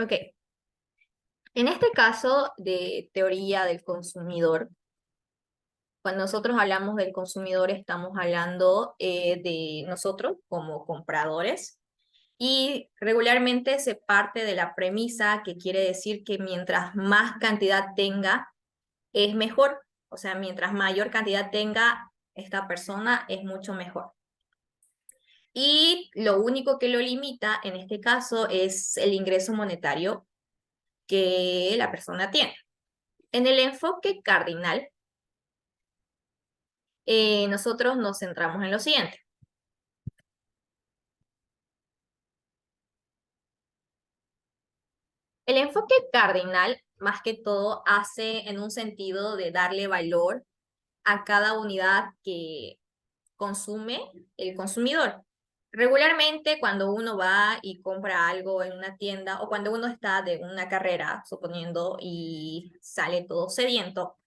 Ok, en este caso de teoría del consumidor, cuando nosotros hablamos del consumidor estamos hablando de nosotros como compradores y regularmente se parte de la premisa que quiere decir que mientras más cantidad tenga es mejor, o sea, mientras mayor cantidad tenga esta persona es mucho mejor. Y lo único que lo limita en este caso es el ingreso monetario que la persona tiene. En el enfoque cardinal, nosotros nos centramos en lo siguiente. El enfoque cardinal, más que todo, hace en un sentido de darle valor a cada unidad que consume el consumidor. Regularmente, cuando uno va y compra algo en una tienda o cuando uno está de una carrera, suponiendo, y sale todo sediento,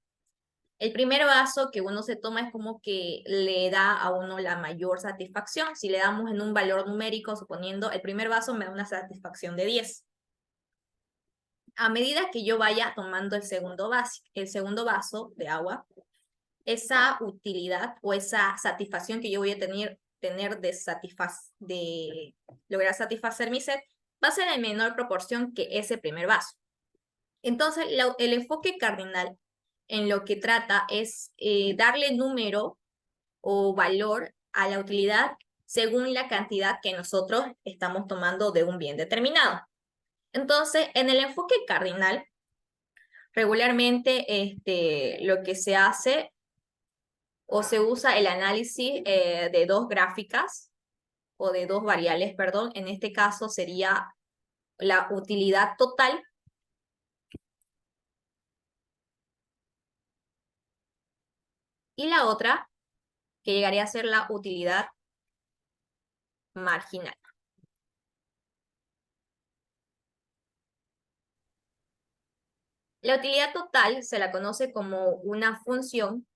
el primer vaso que uno se toma es como que le da a uno la mayor satisfacción. Si le damos en un valor numérico, suponiendo, el primer vaso me da una satisfacción de 10. A medida que yo vaya tomando el segundo vaso de agua, esa utilidad o esa satisfacción que yo voy a tener de lograr satisfacer mi sed va a ser en menor proporción que ese primer vaso. Entonces, el enfoque cardinal en lo que trata es darle número o valor a la utilidad según la cantidad que nosotros estamos tomando de un bien determinado. Entonces, en el enfoque cardinal, regularmente lo que se hace o se usa el análisis de dos gráficas o de dos variables, perdón. En este caso sería la utilidad total y la otra que llegaría a ser la utilidad marginal. La utilidad total se la conoce como una función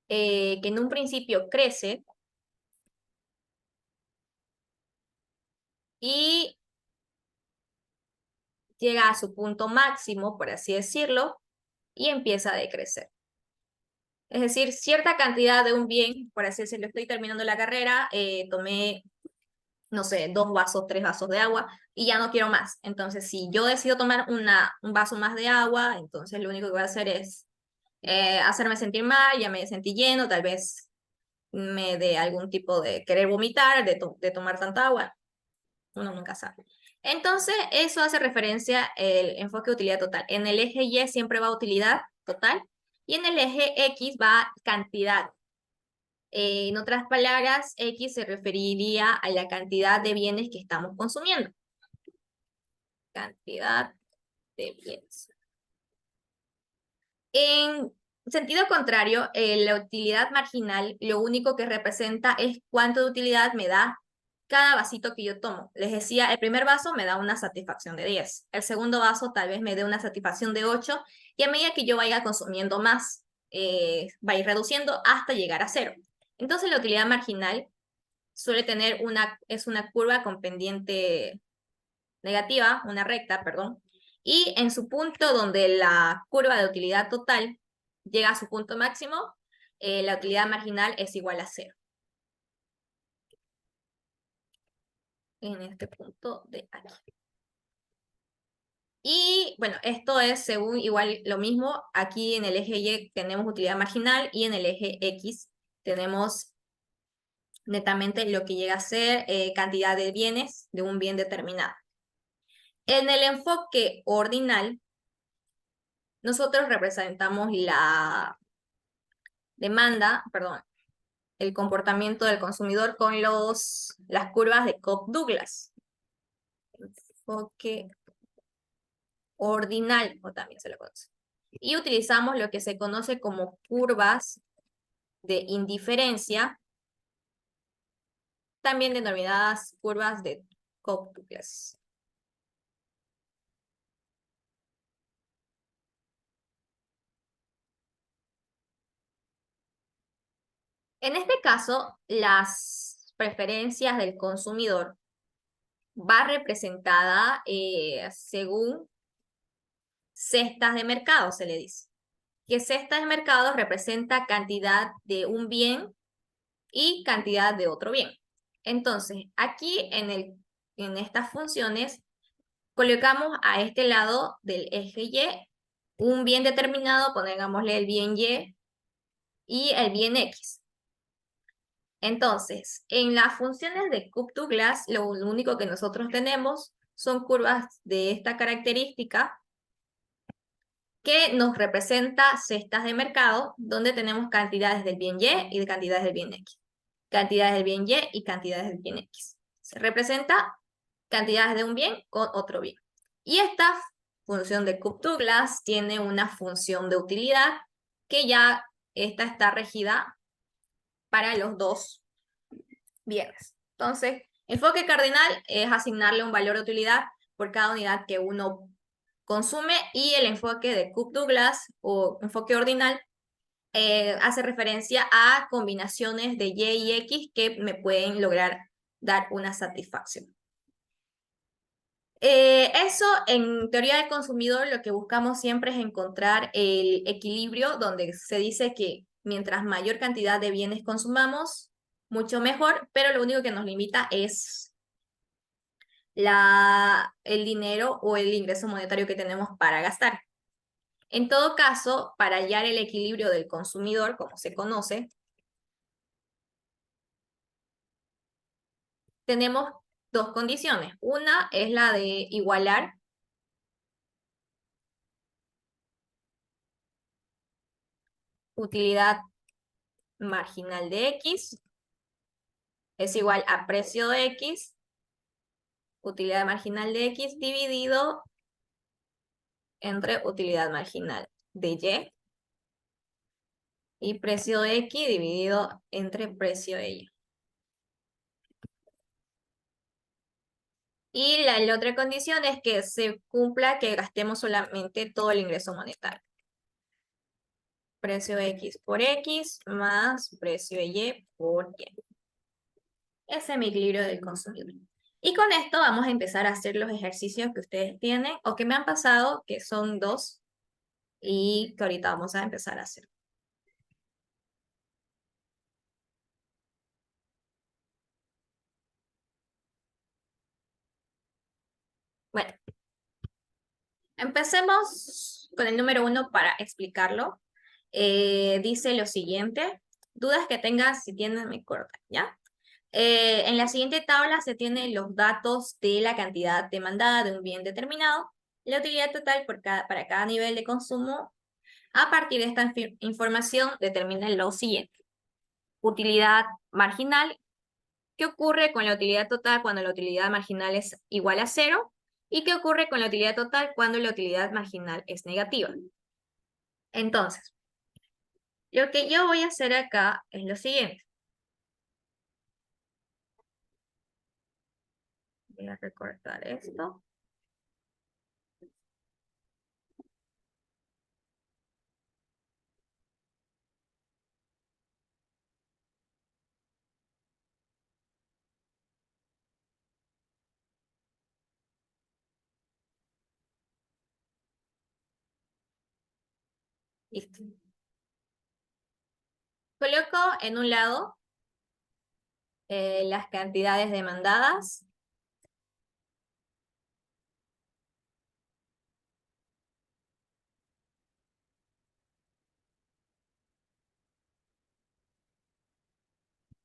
que en un principio crece y llega a su punto máximo, por así decirlo, y empieza a decrecer. Es decir, cierta cantidad de un bien, por así decirlo, estoy terminando la carrera, tomé, no sé, 2 vasos, 3 vasos de agua y ya no quiero más. Entonces, si yo decido tomar un vaso más de agua, entonces lo único que voy a hacer es hacerme sentir mal, ya me sentí lleno, tal vez me dé algún tipo de querer vomitar, de tomar tanta agua, uno nunca sabe. Entonces, eso hace referencia al enfoque de utilidad total. En el eje Y siempre va utilidad total y en el eje X va cantidad. En otras palabras, X se referiría a la cantidad de bienes que estamos consumiendo. Cantidad de bienes. En sentido contrario, la utilidad marginal lo único que representa es cuánto de utilidad me da cada vasito que yo tomo. Les decía, el primer vaso me da una satisfacción de 10. El segundo vaso tal vez me dé una satisfacción de 8. Y a medida que yo vaya consumiendo más, va a ir reduciendo hasta llegar a 0. Entonces la utilidad marginal suele tener es una curva con pendiente negativa, una recta, perdón, y en su punto donde la curva de utilidad total llega a su punto máximo, la utilidad marginal es igual a 0. En este punto de aquí. Y bueno, esto es según igual lo mismo. Aquí en el eje Y tenemos utilidad marginal y en el eje X tenemos netamente lo que llega a ser cantidad de bienes de un bien determinado. En el enfoque ordinal, nosotros representamos la demanda, perdón, el comportamiento del consumidor con las curvas de Cobb-Douglas. Enfoque ordinal, o también se lo conoce. Y utilizamos lo que se conoce como curvas de indiferencia, también denominadas curvas de Cobb-Douglas. En este caso, las preferencias del consumidor va representada según cestas de mercado, se le dice. Que cesta de mercado representa cantidad de un bien y cantidad de otro bien. Entonces, aquí en estas funciones, colocamos a este lado del eje Y un bien determinado, pongámosle el bien y el bien X. Entonces, en las funciones de Cobb-Douglas, lo único que nosotros tenemos son curvas de esta característica que nos representa cestas de mercado, donde tenemos cantidades del bien Y y de cantidades del bien X. Cantidades del bien Y y cantidades del bien X. Se representa cantidades de un bien con otro bien. Y esta función de Cobb-Douglas tiene una función de utilidad que ya esta está regida para los dos bienes. Entonces, enfoque cardinal es asignarle un valor de utilidad por cada unidad que uno consume, y el enfoque de Cobb-Douglas o enfoque ordinal hace referencia a combinaciones de Y y X que me pueden lograr dar una satisfacción. Eso en teoría del consumidor lo que buscamos siempre es encontrar el equilibrio donde se dice que mientras mayor cantidad de bienes consumamos, mucho mejor, pero lo único que nos limita es el dinero o el ingreso monetario que tenemos para gastar. En todo caso, para hallar el equilibrio del consumidor, como se conoce, tenemos dos condiciones. Una es la de igualar utilidad marginal de X es igual a precio de X, utilidad marginal de X dividido entre utilidad marginal de y precio de X dividido entre precio de Y. Y la otra condición es que se cumpla que gastemos solamente todo el ingreso monetario. Precio X por X más precio Y por Y. Ese es mi equilibrio del consumidor. Y con esto vamos a empezar a hacer los ejercicios que ustedes tienen o que me han pasado, que son dos, y que ahorita vamos a empezar a hacer. Bueno, empecemos con el número 1 para explicarlo. Dice lo siguiente: dudas que tengas, si tienen, me cortan, ¿ya? En la siguiente tabla se tienen los datos de la cantidad demandada de un bien determinado, la utilidad total para cada nivel de consumo. A partir de esta información, determinen lo siguiente: utilidad marginal, ¿qué ocurre con la utilidad total cuando la utilidad marginal es igual a 0? ¿Y qué ocurre con la utilidad total cuando la utilidad marginal es negativa? Entonces, lo que yo voy a hacer acá es lo siguiente. Voy a recortar esto. Listo. Coloco en un lado las cantidades demandadas.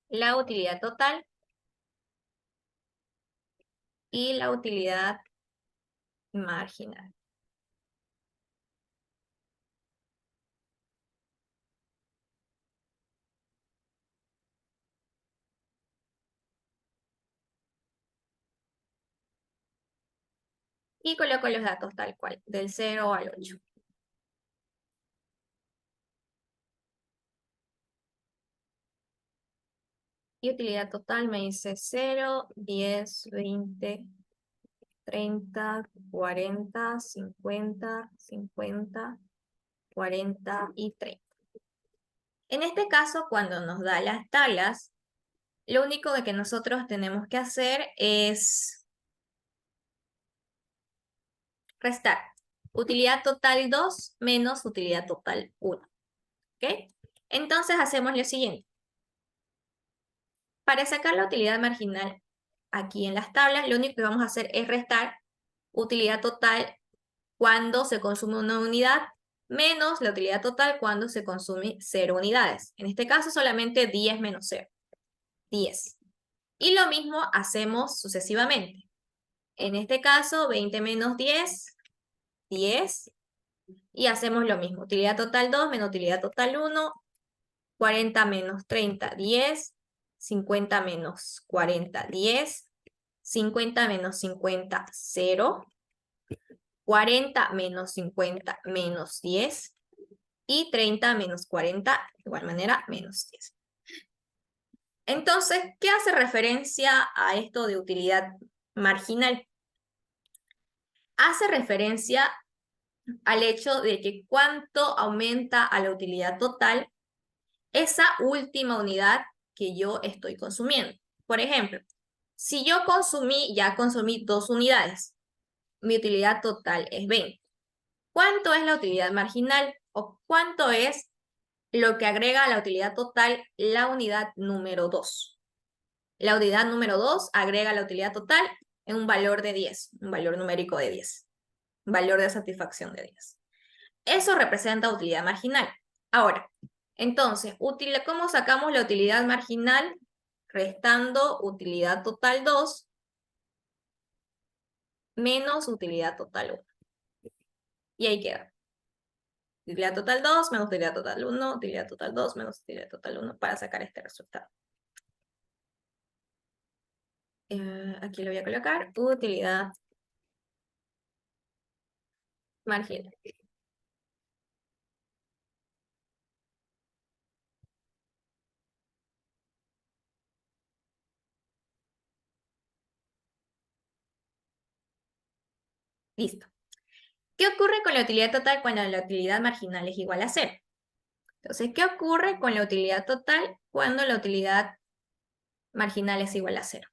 La utilidad total y la utilidad marginal. Y coloco los datos tal cual, del 0 al 8. Y utilidad total me dice 0, 10, 20, 30, 40, 50, 50, 40 y 30. En este caso, cuando nos da las tablas, lo único que nosotros tenemos que hacer es restar. Utilidad total 2 menos utilidad total 1. ¿Ok? Entonces hacemos lo siguiente. Para sacar la utilidad marginal aquí en las tablas, lo único que vamos a hacer es restar utilidad total cuando se consume una unidad menos la utilidad total cuando se consume 0 unidades. En este caso solamente 10 menos 0. 10. Y lo mismo hacemos sucesivamente. En este caso 20 menos 10, 10. Y hacemos lo mismo. Utilidad total 2 menos utilidad total 1. 40 menos 30, 10. 50 menos 40, 10. 50 menos 50, 0. 40 menos 50 menos 10. Y 30 menos 40, de igual manera, menos 10. Entonces, ¿qué hace referencia a esto de utilidad marginal? Hace referencia al hecho de que cuánto aumenta a la utilidad total esa última unidad que yo estoy consumiendo. Por ejemplo, si yo ya consumí 2 unidades, mi utilidad total es 20. ¿Cuánto es la utilidad marginal? ¿O cuánto es lo que agrega a la utilidad total la unidad número 2? La unidad número 2 agrega la utilidad total en un valor de 10, un valor numérico de 10, un valor de satisfacción de 10. Eso representa utilidad marginal. Ahora, entonces, ¿cómo sacamos la utilidad marginal? Restando utilidad total 2 menos utilidad total 1. Y ahí queda. Utilidad total 2 menos utilidad total 1, utilidad total 2 menos utilidad total 1 para sacar este resultado. Aquí lo voy a colocar. Utilidad marginal. Listo. ¿Qué ocurre con la utilidad total cuando la utilidad marginal es igual a 0? Entonces, ¿qué ocurre con la utilidad total cuando la utilidad marginal es igual a 0?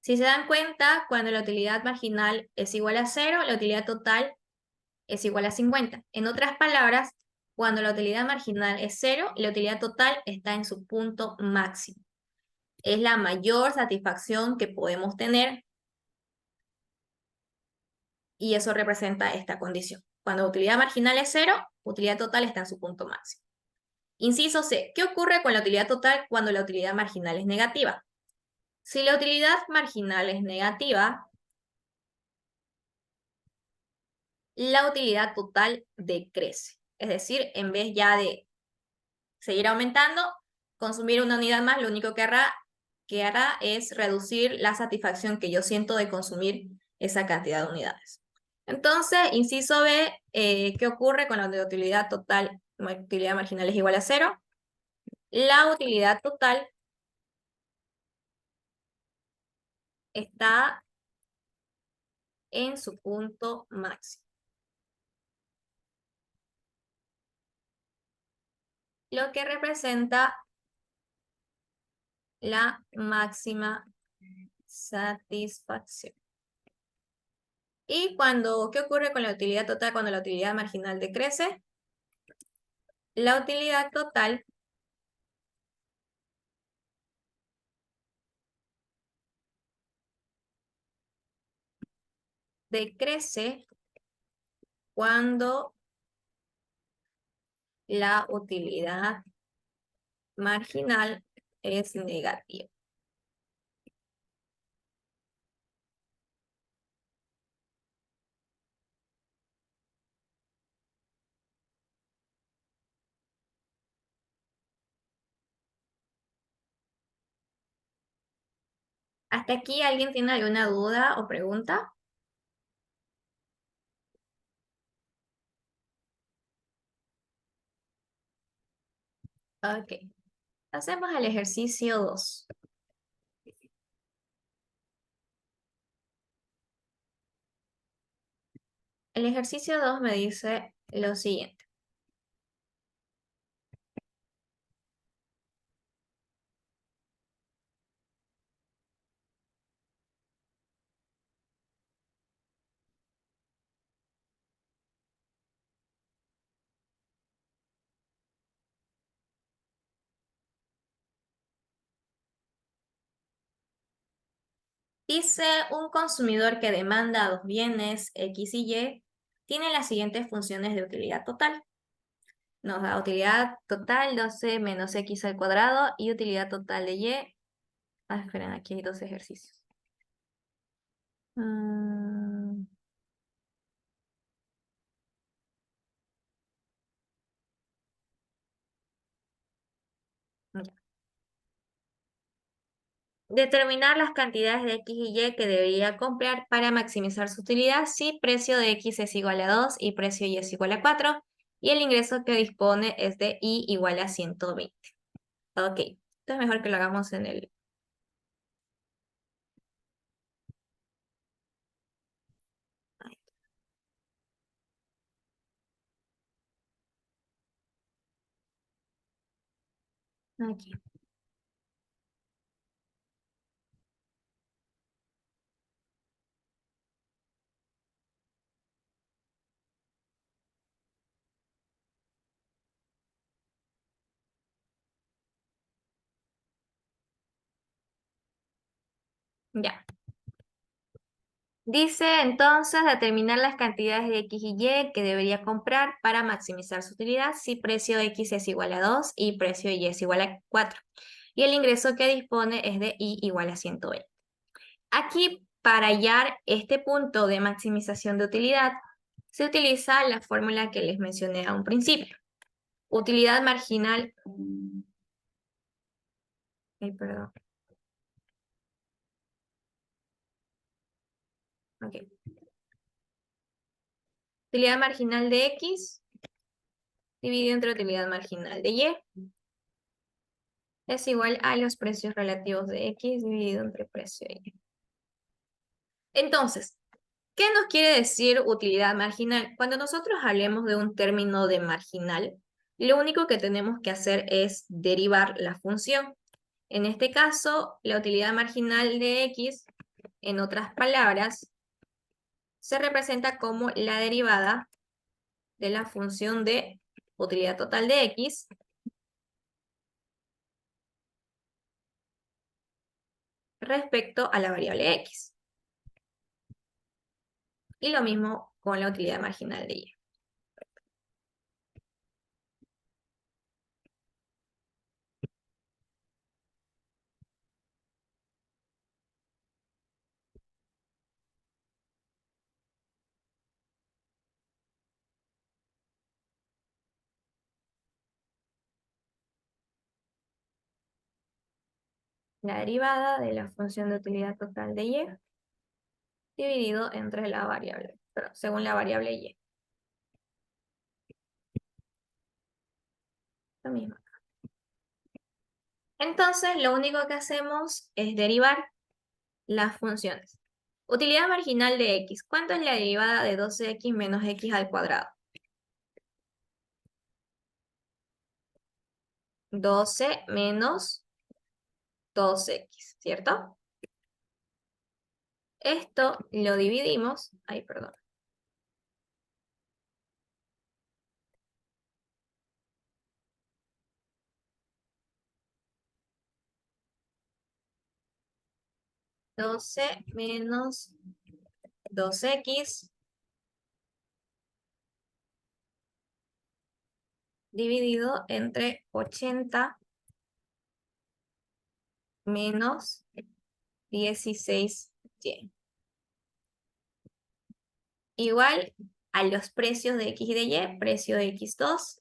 Si se dan cuenta, cuando la utilidad marginal es igual a 0, la utilidad total es igual a 50. En otras palabras, cuando la utilidad marginal es 0, la utilidad total está en su punto máximo. Es la mayor satisfacción que podemos tener y eso representa esta condición. Cuando la utilidad marginal es 0, utilidad total está en su punto máximo. Inciso C. ¿Qué ocurre con la utilidad total cuando la utilidad marginal es negativa? Si la utilidad marginal es negativa, la utilidad total decrece. Es decir, en vez ya de seguir aumentando, consumir una unidad más, lo único que hará es reducir la satisfacción que yo siento de consumir esa cantidad de unidades. Entonces, inciso B, ¿qué ocurre con la utilidad total? Utilidad marginal es igual a 0. La utilidad total está en su punto máximo. Lo que representa la máxima satisfacción. ¿Y qué ocurre con la utilidad total cuando la utilidad marginal decrece? La utilidad total decrece cuando la utilidad marginal es negativa. ¿Hasta aquí alguien tiene alguna duda o pregunta? Ok. Hacemos el ejercicio 2. El ejercicio 2 me dice lo siguiente. Dice, un consumidor que demanda dos bienes X y Y tiene las siguientes funciones de utilidad total. Nos da utilidad total 12 menos X al cuadrado y utilidad total de Y. Esperen, aquí hay dos ejercicios. Ya. Determinar las cantidades de X y Y que debería comprar para maximizar su utilidad si precio de X es igual a 2 y precio Y es igual a 4 y el ingreso que dispone es de Y igual a 120. Ok, entonces mejor que lo hagamos en el... Aquí. Ya. Dice entonces determinar las cantidades de X y Y que debería comprar para maximizar su utilidad si precio X es igual a 2 y precio Y es igual a 4. Y el ingreso que dispone es de Y igual a 120. Aquí, para hallar este punto de maximización de utilidad, se utiliza la fórmula que les mencioné a un principio. Utilidad marginal... Ay, perdón. Ok. Utilidad marginal de X dividido entre utilidad marginal de Y es igual a los precios relativos de X dividido entre precio de Y. Entonces, ¿qué nos quiere decir utilidad marginal? Cuando nosotros hablemos de un término de marginal, lo único que tenemos que hacer es derivar la función. En este caso, la utilidad marginal de X, en otras palabras, se representa como la derivada de la función de utilidad total de X respecto a la variable X. Y lo mismo con la utilidad marginal de Y. La derivada de la función de utilidad total de Y dividido entre la variable, perdón, según la variable Y. Lo mismo. Entonces, lo único que hacemos es derivar las funciones. Utilidad marginal de X. ¿Cuánto es la derivada de 12X menos X al cuadrado? 12 menos 2X, ¿cierto? Esto lo dividimos, ay, perdón. Doce menos 2X dividido entre 80 menos 16Y. Igual a los precios de X y de Y, precio de X2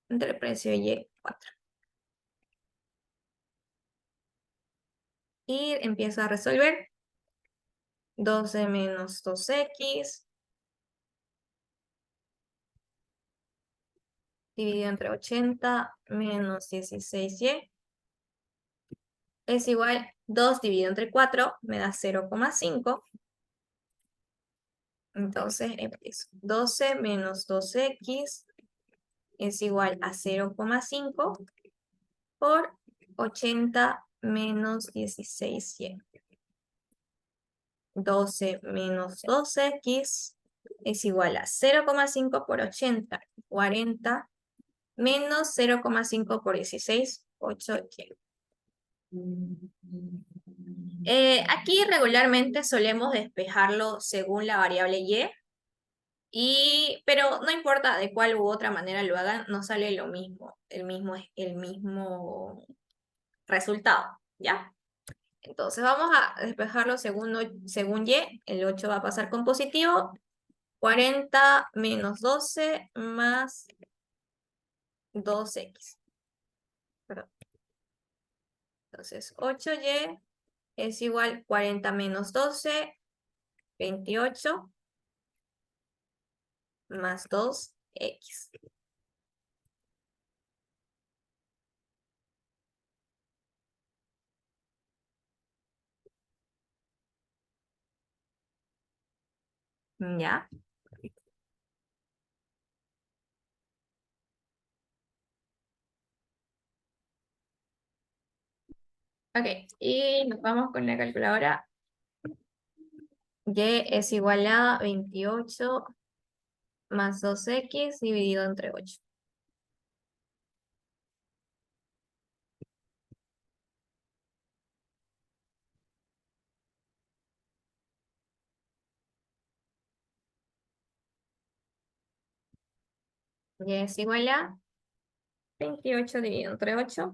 entre precio de Y4. Y empiezo a resolver. 12 menos 2X dividido entre 80 menos 16Y es igual 2 dividido entre 4 me da 0,5. Entonces empiezo. 12 menos 2X es igual a 0,5 por 80 menos 16Y. 12 menos 2X es igual a 0,5 por 80, 40 menos 0,5 por 16, 8Y. Aquí regularmente solemos despejarlo según la variable pero no importa de cuál u otra manera lo hagan, no sale lo mismo, el mismo resultado, ¿ya? Entonces vamos a despejarlo según Y, el 8 va a pasar con positivo, 40 menos 12 más 2x, perdón. Entonces 8Y es igual 40 menos 12, 28 más 2x. ¿Ya? Ok, y nos vamos con la calculadora. Y es igual a 28 más 2x dividido entre 8. Y es igual a 28 dividido entre 8,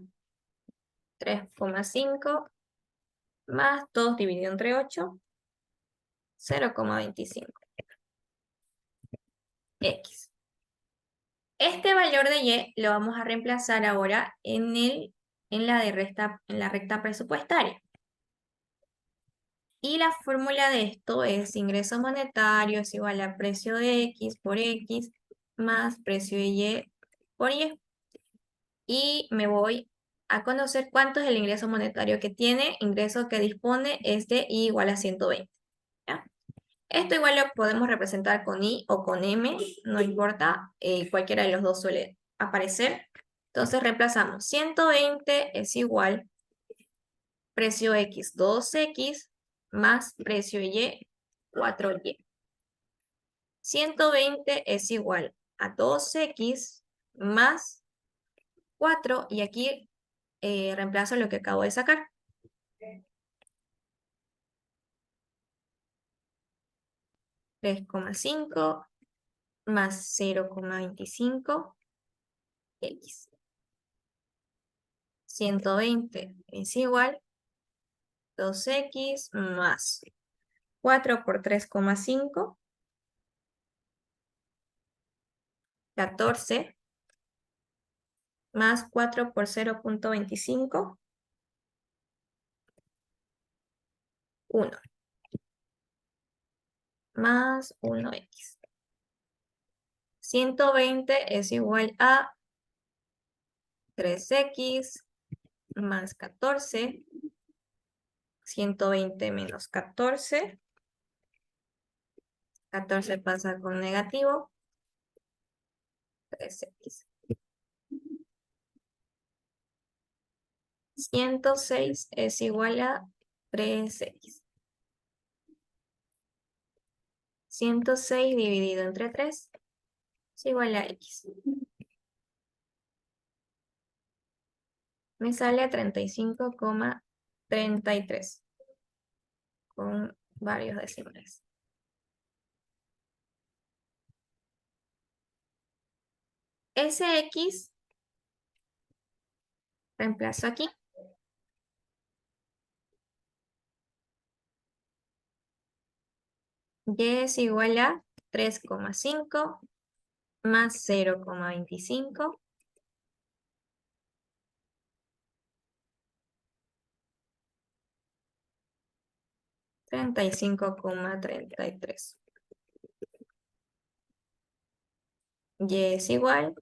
3,5 más 2 dividido entre 8, 0,25 x. Este valor de y lo vamos a reemplazar ahora en la recta presupuestaria. Y la fórmula de esto es ingreso monetario es igual a precio de X por X más precio de Y por Y. Y me voy a conocer cuánto es el ingreso monetario que tiene. Ingreso que dispone es de I igual a 120. ¿Ya? Esto igual lo podemos representar con I o con M, no importa, cualquiera de los dos suele aparecer. Entonces reemplazamos 120 es igual precio X 2X más precio Y 4Y. 120 es igual a 2X más 4 y aquí reemplazo lo que acabo de sacar. 3,5 más 0,25 X. 120 es igual 2X más 4 por 3,5, 14 más 4 por 0,25, 1 más 1X. 120 es igual a 3X más 14, 120 menos 14, 14 pasa con negativo, 3X. 106 es igual a 3X. 106 dividido entre 3 es igual a X. Me sale 35,33 con varios decimales. Ese X reemplazo aquí. Y es igual a 3,5 más 0,25 35,33. Y es igual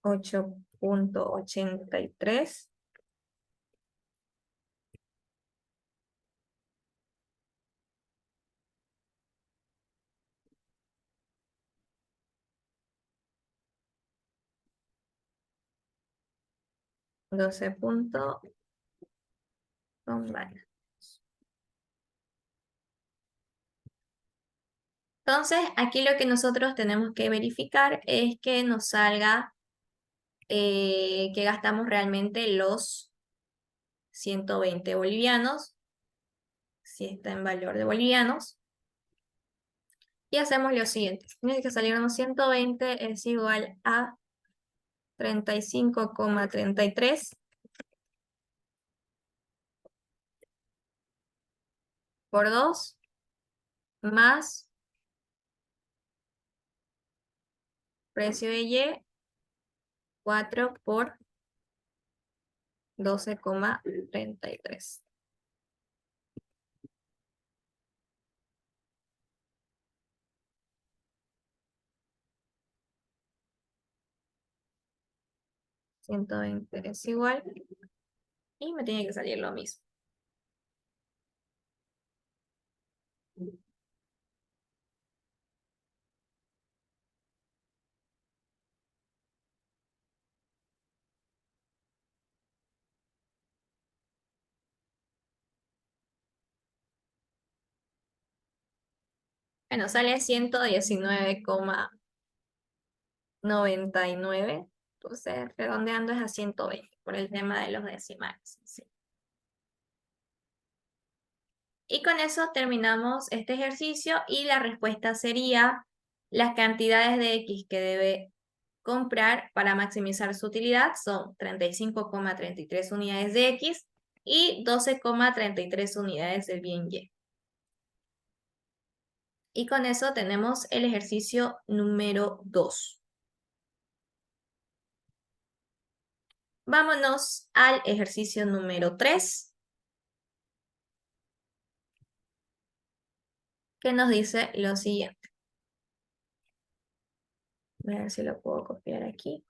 8,83. 12 puntos con varios. Entonces, aquí lo que nosotros tenemos que verificar es que nos salga que gastamos realmente los 120 bolivianos, si está en valor de bolivianos. Y hacemos lo siguiente. Tiene que salirnos 120 es igual a 35,33 por 2 más precio de Y 4 por 12,33. $120 es igual y me tiene que salir lo mismo. Bueno, sale 119,99. Entonces, redondeando es a 120 por el tema de los decimales. Sí. Y con eso terminamos este ejercicio y la respuesta sería las cantidades de X que debe comprar para maximizar su utilidad son 35,33 unidades de X y 12,33 unidades del bien Y. Y con eso tenemos el ejercicio número 2. Vámonos al ejercicio número 3, que nos dice lo siguiente. Voy a ver si lo puedo copiar aquí.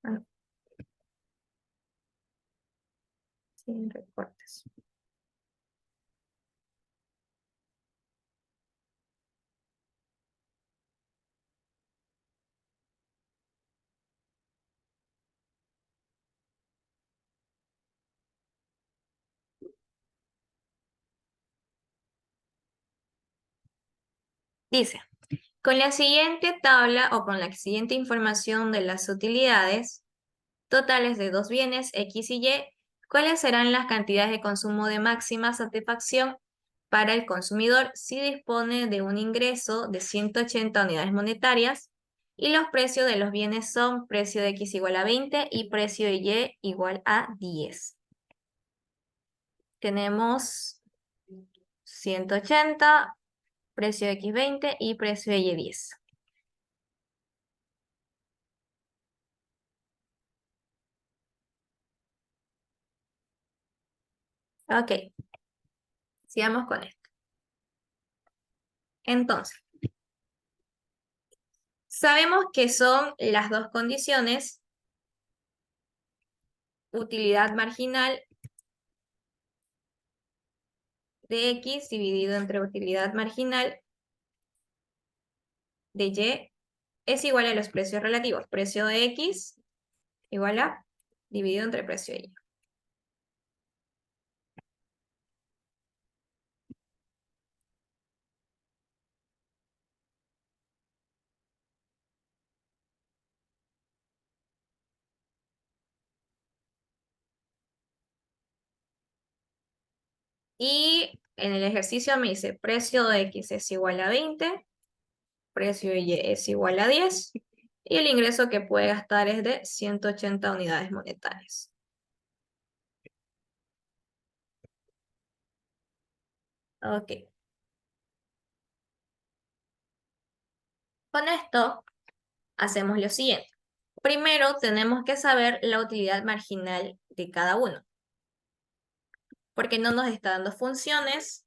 Ah, sin recortes. Dice, con la siguiente tabla o con la siguiente información de las utilidades totales de dos bienes X y Y, ¿cuáles serán las cantidades de consumo de máxima satisfacción para el consumidor si dispone de un ingreso de 180 unidades monetarias y los precios de los bienes son precio de X igual a 20 y precio de Y igual a 10? Tenemos 180, precio de X 20 y precio de Y 10. Ok, sigamos con esto. Entonces, sabemos que son las dos condiciones, utilidad marginal de X dividido entre utilidad marginal de Y es igual a los precios relativos. Precio de X igual a dividido entre precio de Y. Y en el ejercicio me dice precio de X es igual a 20, precio de Y es igual a 10 y el ingreso que puede gastar es de 180 unidades monetarias. Ok. Con esto hacemos lo siguiente. Primero tenemos que saber la utilidad marginal de cada uno, porque no nos está dando funciones,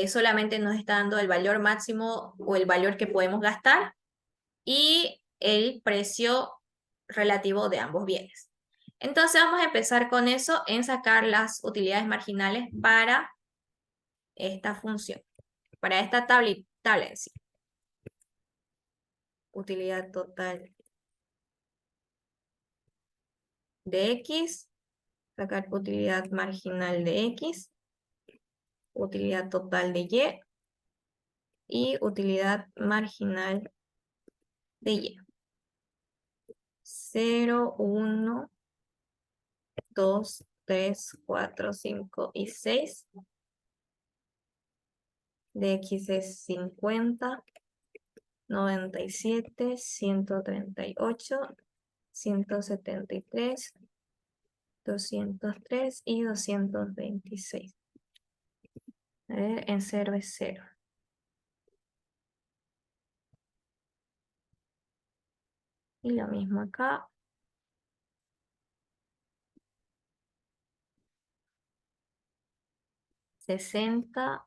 solamente nos está dando el valor máximo o el valor que podemos gastar y el precio relativo de ambos bienes. Entonces vamos a empezar con eso en sacar las utilidades marginales para esta función, para esta tabla en sí. Utilidad total de X sacar utilidad marginal de X, utilidad total de Y utilidad marginal de Y. 0, 1, 2, 3, 4, 5 y 6. De X es 50, 97, 138, 173, 203 y 226. A ver, en 0 es 0. Y lo mismo acá. 60,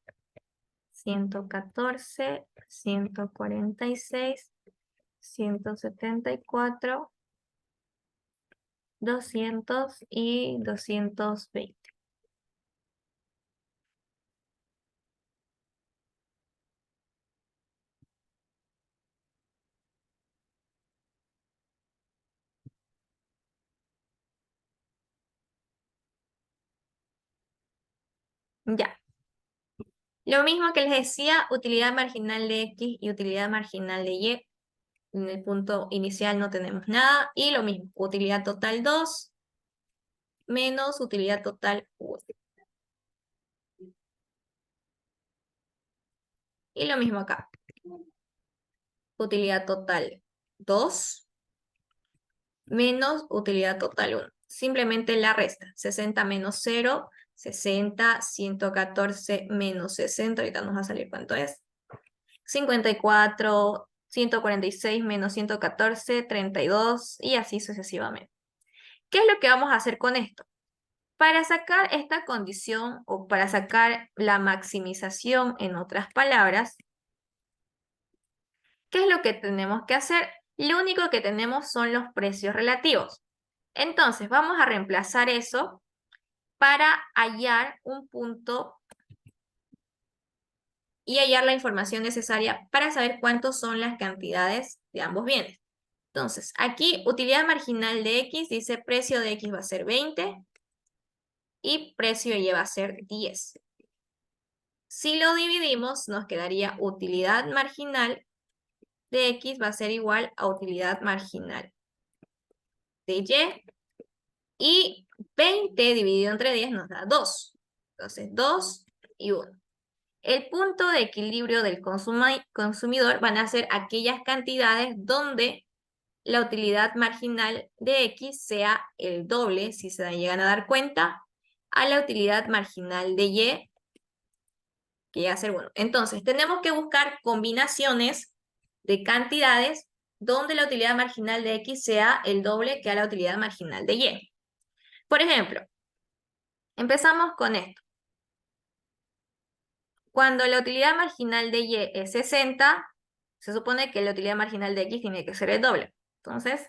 114, 146, 174, 200 y 220. Ya. Lo mismo que les decía, utilidad marginal de X y utilidad marginal de Y. En el punto inicial no tenemos nada. Y lo mismo, utilidad total 2 menos utilidad total 1. Y lo mismo acá. Utilidad total 2 menos utilidad total 1. Simplemente la resta. 60 menos 0, 60, 114 menos 60. Ahorita nos va a salir cuánto es. 54, 146 menos 114, 32 y así sucesivamente. ¿Qué es lo que vamos a hacer con esto? Para sacar esta condición o para sacar la maximización, en otras palabras, ¿qué es lo que tenemos que hacer? Lo único que tenemos son los precios relativos. Entonces, vamos a reemplazar eso para hallar un punto y hallar la información necesaria para saber cuántos son las cantidades de ambos bienes. Entonces, aquí utilidad marginal de X dice precio de X va a ser 20 y precio de Y va a ser 10. Si lo dividimos, nos quedaría utilidad marginal de X va a ser igual a utilidad marginal de Y. Y 20 dividido entre 10 nos da 2. Entonces, 2 y 1. El punto de equilibrio del consumidor van a ser aquellas cantidades donde la utilidad marginal de X sea el doble, si se llegan a dar cuenta, a la utilidad marginal de Y, que llega a ser 1. Entonces, tenemos que buscar combinaciones de cantidades donde la utilidad marginal de X sea el doble que a la utilidad marginal de Y. Por ejemplo, empezamos con esto. Cuando la utilidad marginal de Y es 60, se supone que la utilidad marginal de X tiene que ser el doble. Entonces,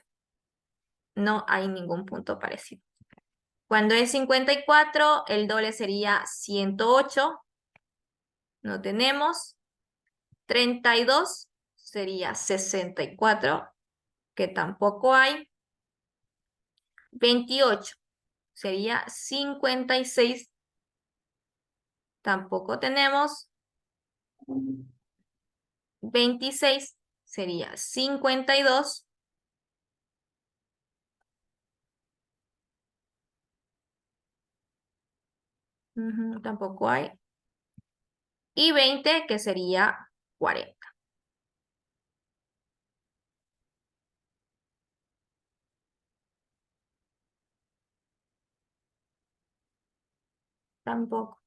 no hay ningún punto parecido. Cuando es 54, el doble sería 108. No tenemos. 32 sería 64, que tampoco hay. 28 sería 56, tampoco tenemos. 26 sería 52. Tampoco hay. Y 20, que sería 40. Tampoco.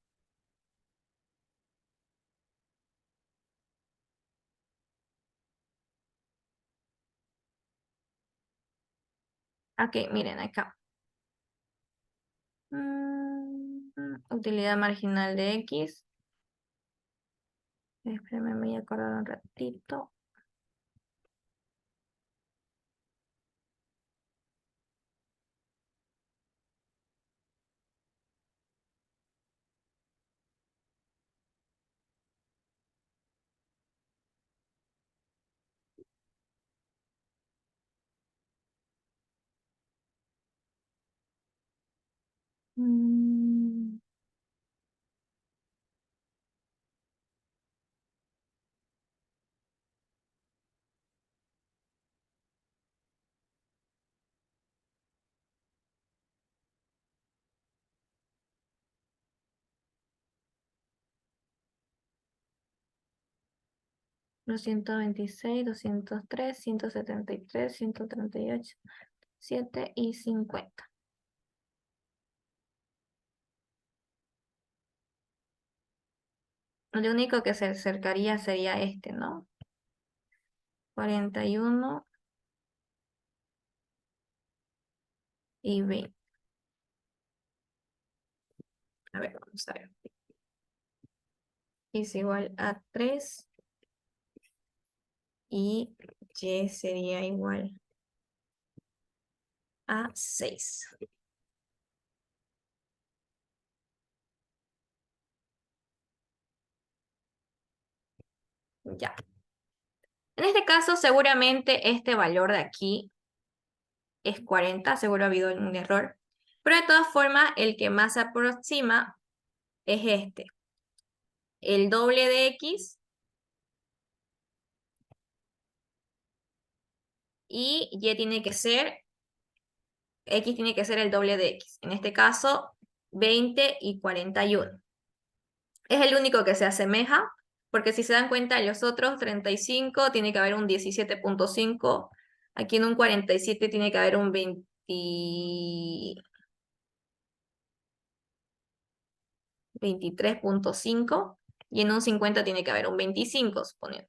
Ok, miren acá. Utilidad marginal de X. Espérenme, me voy a acordar un ratito. Mm, los 126, 203, 173, 138, 7 y 50. Lo único que se acercaría sería este, ¿no? 41 y 20. A ver, vamos a ver. Es igual a 3 y Y sería igual a 6. Ya. En este caso, seguramente este valor de aquí es 40, seguro ha habido un error. Pero de todas formas, el que más se aproxima es este. El doble de X y Y tiene que ser, X tiene que ser el doble de X. En este caso, 20 y 41. Es el único que se asemeja, porque si se dan cuenta, en los otros 35 tiene que haber un 17.5. Aquí en un 47 tiene que haber un 23.5 y en un 50 tiene que haber un 25, suponiendo.